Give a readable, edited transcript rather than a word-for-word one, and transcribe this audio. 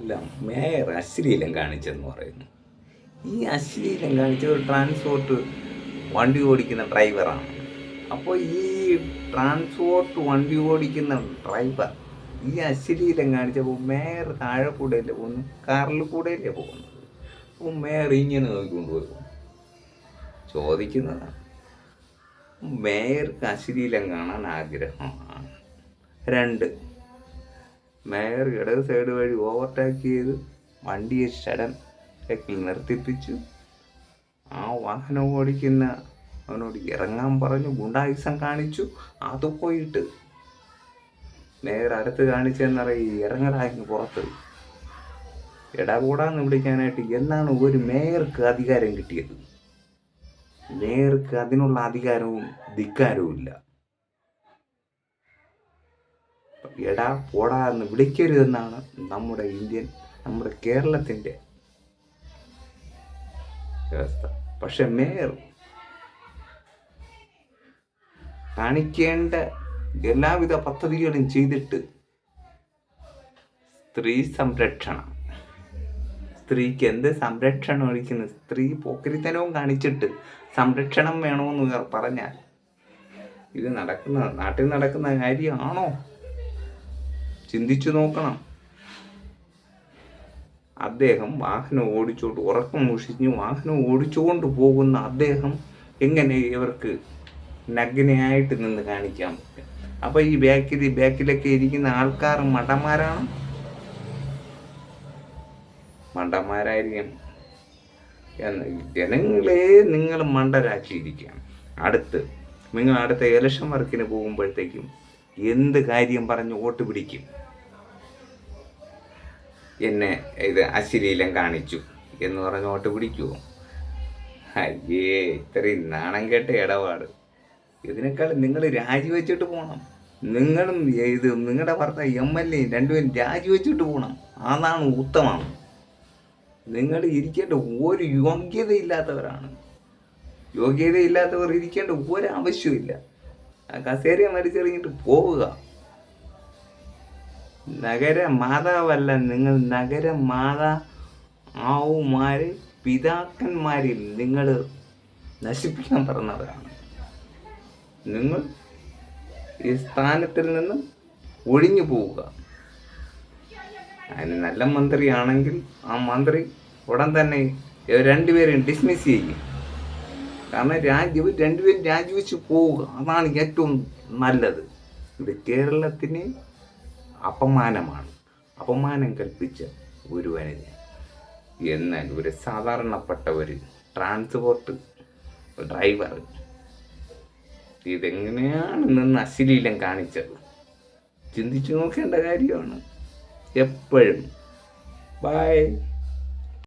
അല്ല, മേയർ അശ്ലീലം കാണിച്ചെന്ന് പറയുന്നു. ഈ അശ്ലീലം കാണിച്ച ഒരു ട്രാൻസ്പോർട്ട് വണ്ടി ഓടിക്കുന്ന ഡ്രൈവറാണ്. അപ്പോൾ ഈ ട്രാൻസ്പോർട്ട് വണ്ടി ഓടിക്കുന്ന ഡ്രൈവർ ഈ അശ്ലീലം കാണിച്ചപ്പോൾ മേയർ താഴെ കൂടെയല്ലേ പോകുന്നു, കാറിൽ കൂടെയല്ലേ പോകുന്നത്. അപ്പോൾ മേയർ ഇങ്ങനെ നോക്കിക്കൊണ്ടുപോകും. ചോദിക്കുന്നതാണ്, മേയർക്ക് അശ്ലീലം കാണാൻ ആഗ്രഹമാണ്. 2, മേയർ ഇടത് സൈഡ് വഴി ഓവർടേക്ക് ചെയ്ത് വണ്ടിയെ ഷടനിൽ നിർത്തിപ്പിച്ചു. ആ വാഹനം ഓടിക്കുന്ന അവനോട് ഇറങ്ങാൻ പറഞ്ഞു, ഗുണ്ടായുസം കാണിച്ചു. അത് പോയിട്ട് മേയർ അടുത്ത് കാണിച്ചെന്നറിയ ഇറങ്ങലായിരുന്നു പുറത്ത്. ഇടകൂടാന്ന് വിളിക്കാനായിട്ട് എന്നാണ് ഒരു മേയർക്ക് അധികാരം കിട്ടിയത്? മേയർക്ക് അതിനുള്ള അധികാരവും ധിക്കാരവും ഇല്ല. എടാ പോടാ എന്ന് വിളിക്കരുതെന്നാണ് നമ്മുടെ കേരളത്തിൻ്റെ വ്യവസ്ഥ. പക്ഷെ മേയർ കാണിക്കേണ്ട എല്ലാവിധ പദ്ധതികളും ചെയ്തിട്ട് സ്ത്രീ സംരക്ഷണം, സ്ത്രീക്ക് എന്ത് സംരക്ഷണം ഒഴിക്കുന്നു? സ്ത്രീ പോക്കരിത്തനവും കാണിച്ചിട്ട് സംരക്ഷണം വേണമെന്ന് പറഞ്ഞാൽ ഇത് നാട്ടിൽ നടക്കുന്ന കാര്യമാണോ? ചിന്തിച്ചു നോക്കണം. അദ്ദേഹം വാഹനം ഉറക്കം മുഷിഞ്ഞ് വാഹനം ഓടിച്ചുകൊണ്ട് പോകുന്ന അദ്ദേഹം എങ്ങനെ ഇവർക്ക് നഗ്നയായിട്ട് നിന്ന് കാണിക്കാൻ പറ്റും? അപ്പോൾ ഈ ബാക്കിലൊക്കെ ഇരിക്കുന്ന ആൾക്കാർ മണ്ടന്മാരായിരിക്കും. ജനങ്ങളെ നിങ്ങൾ മണ്ടരാക്കിയിരിക്കുകയാണ്. നിങ്ങൾ അടുത്ത ഇലക്ഷൻ വർക്കിന് പോകുമ്പോഴത്തേക്കും എന്ത് കാര്യം പറഞ്ഞ് വോട്ട് പിടിക്കും? എന്നെ ഇത് അശ്ലീലം കാണിച്ചു എന്ന് പറഞ്ഞ് വോട്ട് പിടിക്കുമോ? അയ്യേ, ഇത്രയും നാണം കെട്ട ഇടപാട്. ഇതിനേക്കാൾ നിങ്ങൾ രാജിവെച്ചിട്ട് പോകണം. നിങ്ങളുടെ ഭർത്താവ് MLA രണ്ടുപേരും രാജിവെച്ചിട്ട് പോകണം. അതാണ് ഉത്തമം. നിങ്ങൾ ഇരിക്കേണ്ട ഒരു യോഗ്യതയില്ലാത്തവരാണ്. യോഗ്യതയില്ലാത്തവർ ഇരിക്കേണ്ട ഒരാവശ്യമില്ല. ആ കസേരയെ മരിച്ചെറിഞ്ഞിട്ട് പോവുക. നഗരമാതാവല്ല നിങ്ങൾ, നഗരമാതാവുമാര് പിതാക്കന്മാരിൽ നിങ്ങൾ നശിപ്പിക്കാൻ പറഞ്ഞവരാണ്. നിങ്ങൾ ഈ സ്ഥാനത്തിൽ നിന്നും ഒഴിഞ്ഞു പോവുക. അതിന് നല്ല മന്ത്രിയാണെങ്കിൽ ആ മന്ത്രി ഉടൻ തന്നെ രണ്ടുപേരെയും ഡിസ്മിസ് ചെയ്യും. കാരണം രണ്ടുപേരും രാജിവെച്ച് പോവുക. അതാണ് ഏറ്റവും നല്ലത്. ഇത് കേരളത്തിന് അപമാനമാണ്. അപമാനം കൽപ്പിച്ച ഒരു വനിത. എന്നാൽ ഒരു സാധാരണപ്പെട്ട ഒരു ട്രാൻസ്പോർട്ട് ഡ്രൈവർ ഇതെങ്ങനെയാണ് നിന്ന് അശ്ലീലം കാണിച്ചത്? ചിന്തിച്ചു നോക്കേണ്ട കാര്യമാണ് എപ്പോഴും. ബൈ.